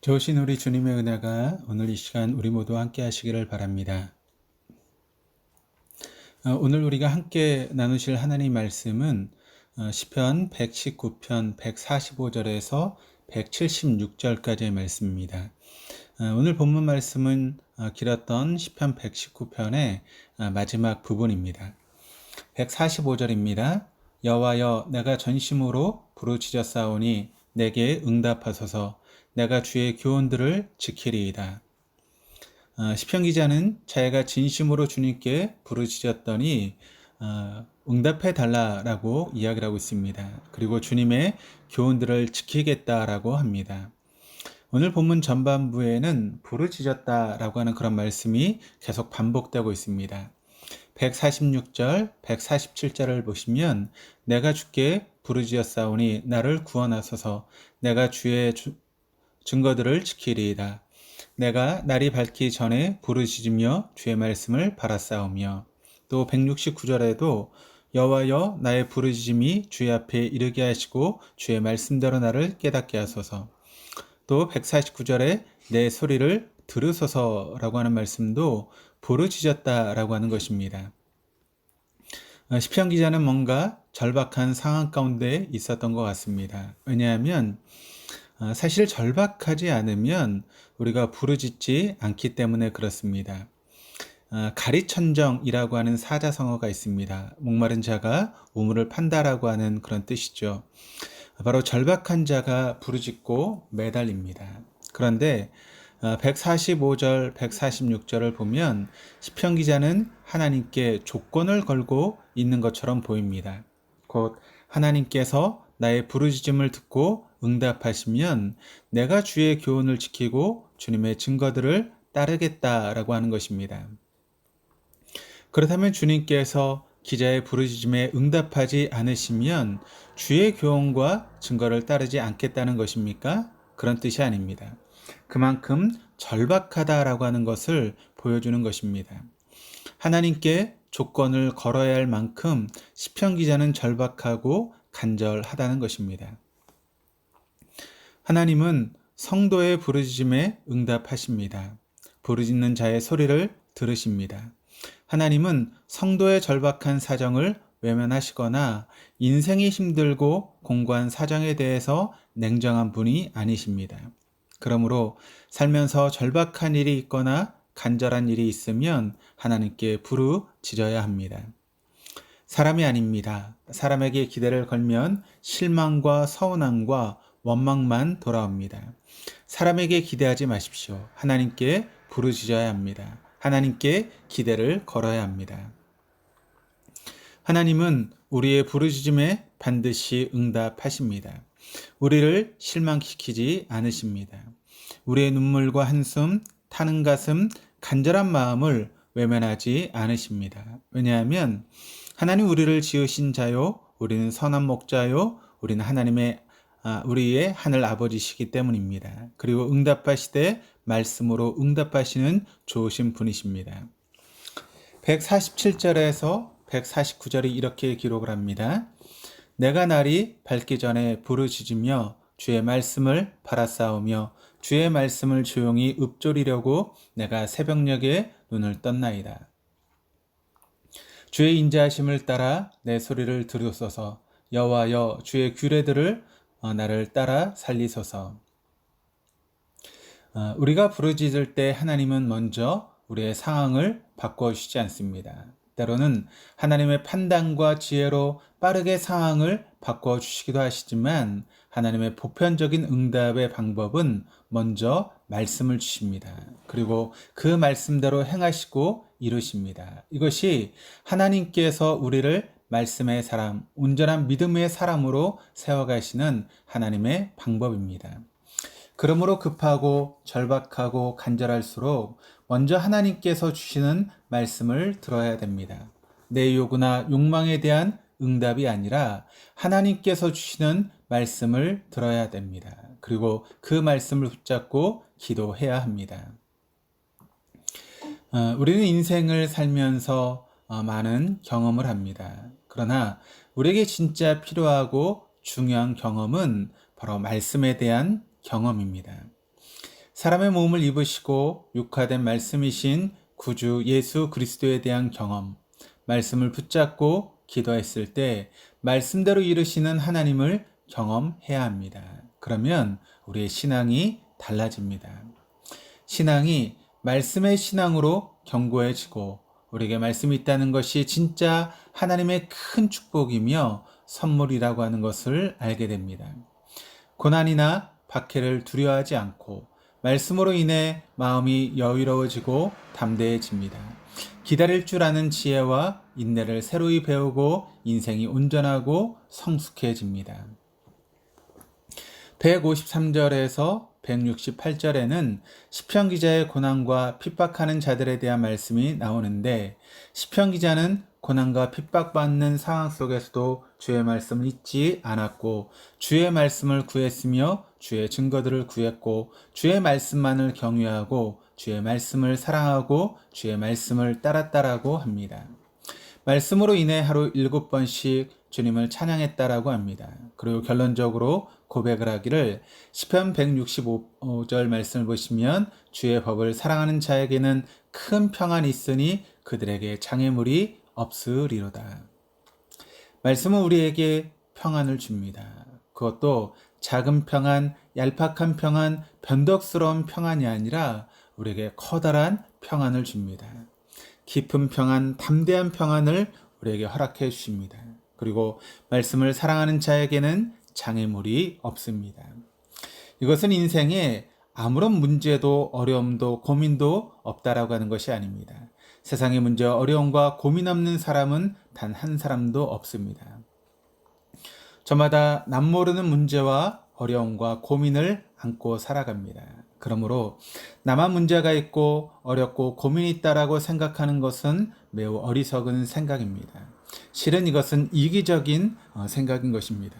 좋으신 우리 주님의 은혜가 오늘 이 시간 우리 모두 함께 하시기를 바랍니다. 오늘 우리가 함께 나누실 하나님 말씀은 시편 119편 145절에서 176절까지의 말씀입니다. 오늘 본문 말씀은 길었던 시편 119편의 마지막 부분입니다. 145절입니다. 여호와여, 내가 전심으로 부르짖었사오니 내게 응답하소서. 내가 주의 교훈들을 지키리이다. 시편 기자는 자기가 진심으로 주님께 부르짖었더니 응답해 달라라고 이야기를 하고 있습니다. 그리고 주님의 교훈들을 지키겠다라고 합니다. 오늘 본문 전반부에는 부르짖었다라고 하는 그런 말씀이 계속 반복되고 있습니다. 146절, 147절을 보시면 내가 주께 부르짖었사오니 나를 구원하소서. 내가 주의 증거들을 지키리이다. 내가 날이 밝기 전에 부르짖으며 주의 말씀을 바라싸우며. 또 169절에도 여호와여, 나의 부르짖음이 주의 앞에 이르게 하시고 주의 말씀대로 나를 깨닫게 하소서. 또 149절에 내 소리를 들으소서라고 하는 말씀도 부르짖었다라고 하는 것입니다. 시편 기자는 뭔가 절박한 상황 가운데 있었던 것 같습니다. 왜냐하면 사실 절박하지 않으면 우리가 부르짖지 않기 때문에 그렇습니다. 가리천정이라고 하는 사자성어가 있습니다. 목마른 자가 우물을 판다라고 하는 그런 뜻이죠. 바로 절박한 자가 부르짖고 매달립니다. 그런데 145절, 146절을 보면 시편 기자는 하나님께 조건을 걸고 있는 것처럼 보입니다. 곧 하나님께서 나의 부르짖음을 듣고 응답하시면 내가 주의 교훈을 지키고 주님의 증거들을 따르겠다라고 하는 것입니다. 그렇다면 주님께서 기자의 부르짖음에 응답하지 않으시면 주의 교훈과 증거를 따르지 않겠다는 것입니까? 그런 뜻이 아닙니다. 그만큼 절박하다라고 하는 것을 보여주는 것입니다. 하나님께 조건을 걸어야 할 만큼 시편 기자는 절박하고 간절하다는 것입니다. 하나님은 성도의 부르짖음에 응답하십니다. 부르짖는 자의 소리를 들으십니다. 하나님은 성도의 절박한 사정을 외면하시거나 인생이 힘들고 공고한 사정에 대해서 냉정한 분이 아니십니다. 그러므로 살면서 절박한 일이 있거나 간절한 일이 있으면 하나님께 부르짖어야 합니다. 사람이 아닙니다. 사람에게 기대를 걸면 실망과 서운함과 원망만 돌아옵니다. 사람에게 기대하지 마십시오. 하나님께 부르짖어야 합니다. 하나님께 기대를 걸어야 합니다. 하나님은 우리의 부르짖음에 반드시 응답하십니다. 우리를 실망시키지 않으십니다. 우리의 눈물과 한숨, 타는 가슴, 간절한 마음을 외면하지 않으십니다. 왜냐하면 하나님 우리를 지으신 자요, 우리는 선한 목자요, 우리는 우리의 하늘 아버지시기 때문입니다. 그리고 응답하시되 말씀으로 응답하시는 좋으신 분이십니다. 147절에서 149절이 이렇게 기록을 합니다. 내가 날이 밝기 전에 부르짖으며 주의 말씀을 바라싸우며 주의 말씀을 조용히 읊조리려고 내가 새벽녘에 눈을 떴나이다. 주의 인자하심을 따라 내 소리를 들으소서. 여호와여, 주의 규례들을 나를 따라 살리소서. 우리가 부르짖을 때 하나님은 먼저 우리의 상황을 바꿔주시지 않습니다. 때로는 하나님의 판단과 지혜로 빠르게 상황을 바꿔주시기도 하시지만 하나님의 보편적인 응답의 방법은 먼저 말씀을 주십니다. 그리고 그 말씀대로 행하시고 이루십니다. 이것이 하나님께서 우리를 말씀의 사람, 온전한 믿음의 사람으로 세워가시는 하나님의 방법입니다. 그러므로 급하고 절박하고 간절할수록 먼저 하나님께서 주시는 말씀을 들어야 됩니다. 내 요구나 욕망에 대한 응답이 아니라 하나님께서 주시는 말씀을 들어야 됩니다. 그리고 그 말씀을 붙잡고 기도해야 합니다. 우리는 인생을 살면서 많은 경험을 합니다. 그러나 우리에게 진짜 필요하고 중요한 경험은 바로 말씀에 대한 경험입니다. 사람의 몸을 입으시고 육화된 말씀이신 구주 예수 그리스도에 대한 경험, 말씀을 붙잡고 기도했을 때 말씀대로 이루시는 하나님을 경험해야 합니다. 그러면 우리의 신앙이 달라집니다. 신앙이 말씀의 신앙으로 견고해지고 우리에게 말씀이 있다는 것이 진짜 하나님의 큰 축복이며 선물이라고 하는 것을 알게 됩니다. 고난이나 박해를 두려워하지 않고 말씀으로 인해 마음이 여유로워지고 담대해집니다. 기다릴 줄 아는 지혜와 인내를 새로이 배우고 인생이 온전하고 성숙해집니다. 153절에서 168절에는 시편 기자의 고난과 핍박하는 자들에 대한 말씀이 나오는데, 시편 기자는 고난과 핍박받는 상황 속에서도 주의 말씀을 잊지 않았고 주의 말씀을 구했으며 주의 증거들을 구했고 주의 말씀만을 경외하고 주의 말씀을 사랑하고 주의 말씀을 따랐다라고 합니다. 말씀으로 인해 하루 7번씩 주님을 찬양했다라고 합니다. 그리고 결론적으로 고백을 하기를 시편 165절 말씀을 보시면 주의 법을 사랑하는 자에게는 큰 평안이 있으니 그들에게 장애물이 없으리로다. 말씀은 우리에게 평안을 줍니다. 그것도 작은 평안, 얄팍한 평안, 변덕스러운 평안이 아니라 우리에게 커다란 평안을 줍니다. 깊은 평안, 담대한 평안을 우리에게 허락해 주십니다. 그리고 말씀을 사랑하는 자에게는 장애물이 없습니다. 이것은 인생에 아무런 문제도 어려움도 고민도 없다라고 하는 것이 아닙니다. 세상의 문제와 어려움과 고민 없는 사람은 단 한 사람도 없습니다. 저마다 남모르는 문제와 어려움과 고민을 안고 살아갑니다. 그러므로 나만 문제가 있고 어렵고 고민이 있다라고 생각하는 것은 매우 어리석은 생각입니다. 실은 이것은 이기적인 생각인 것입니다.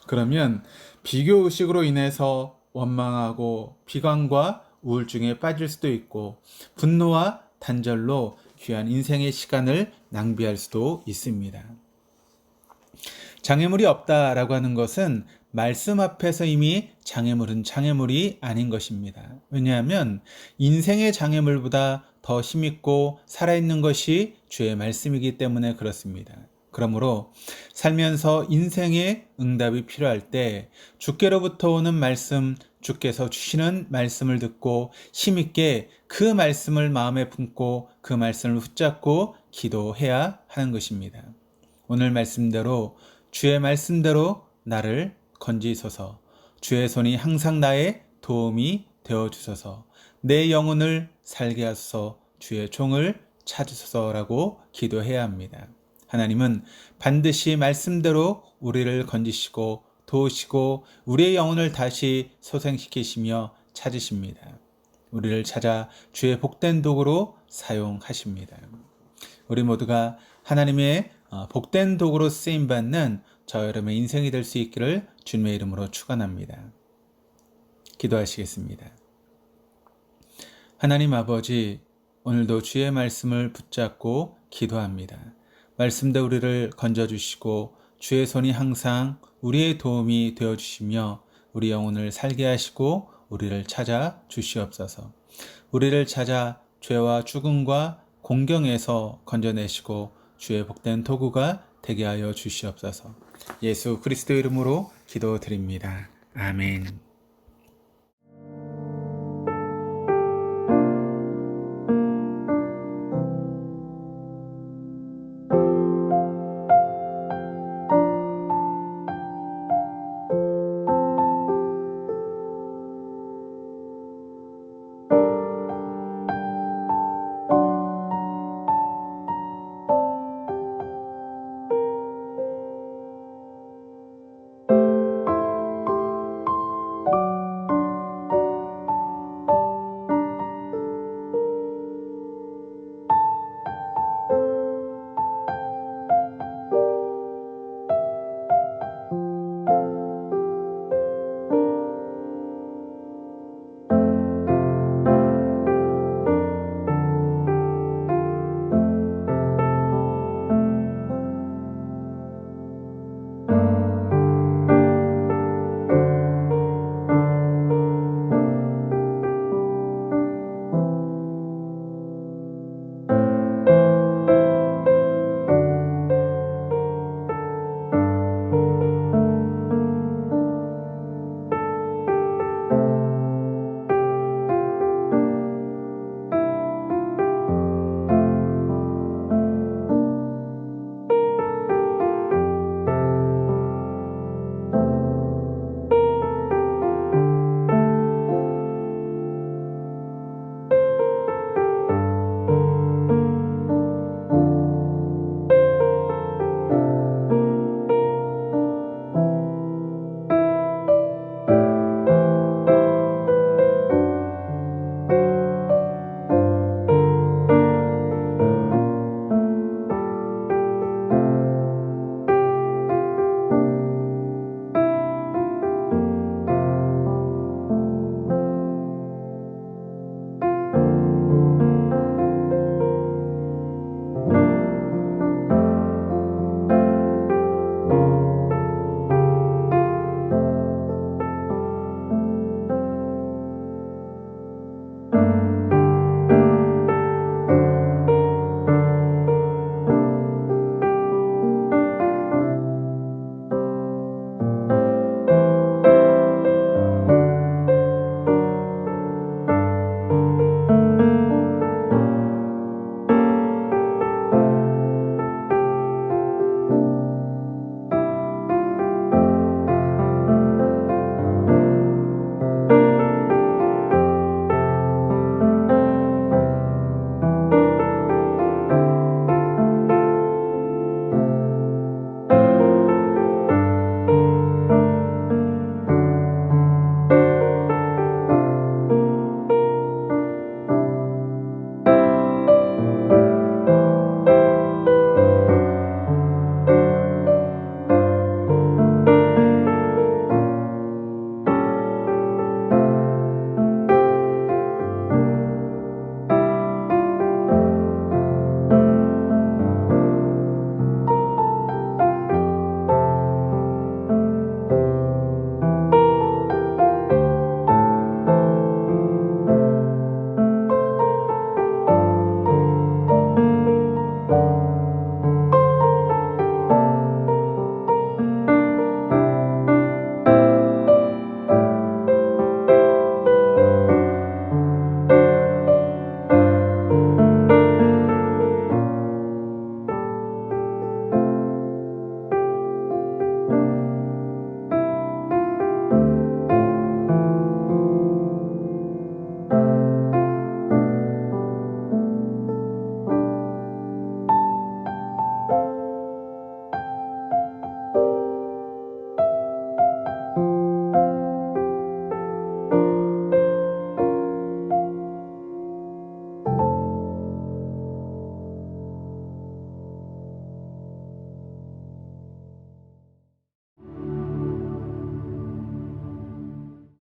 그러면 비교의식으로 인해서 원망하고 비관과 우울증에 빠질 수도 있고 분노와 단절로 귀한 인생의 시간을 낭비할 수도 있습니다. 장애물이 없다라고 하는 것은 말씀 앞에서 이미 장애물은 장애물이 아닌 것입니다. 왜냐하면 인생의 장애물보다 더 힘있고 살아있는 것이 주의 말씀이기 때문에 그렇습니다. 그러므로 살면서 인생의 응답이 필요할 때 주께로부터 오는 말씀, 주께서 주시는 말씀을 듣고 힘있게 그 말씀을 마음에 품고 그 말씀을 붙잡고 기도해야 하는 것입니다. 오늘 말씀대로 주의 말씀대로 나를 건지소서. 주의 손이 항상 나의 도움이 되어주소서. 내 영혼을 살게 하소서. 주의 종을 찾으소서라고 기도해야 합니다. 하나님은 반드시 말씀대로 우리를 건지시고 도우시고 우리의 영혼을 다시 소생시키시며 찾으십니다. 우리를 찾아 주의 복된 도구로 사용하십니다. 우리 모두가 하나님의 복된 도구로 쓰임받는 저 여러분의 인생이 될 수 있기를 주님의 이름으로 축원합니다. 기도하시겠습니다. 하나님 아버지, 오늘도 주의 말씀을 붙잡고 기도합니다. 말씀대 우리를 건져주시고 주의 손이 항상 우리의 도움이 되어주시며 우리 영혼을 살게 하시고 우리를 찾아 주시옵소서. 우리를 찾아 죄와 죽음과 공경에서 건져내시고 주의 복된 도구가 되게 하여 주시옵소서. 예수 그리스도 이름으로 기도드립니다. 아멘.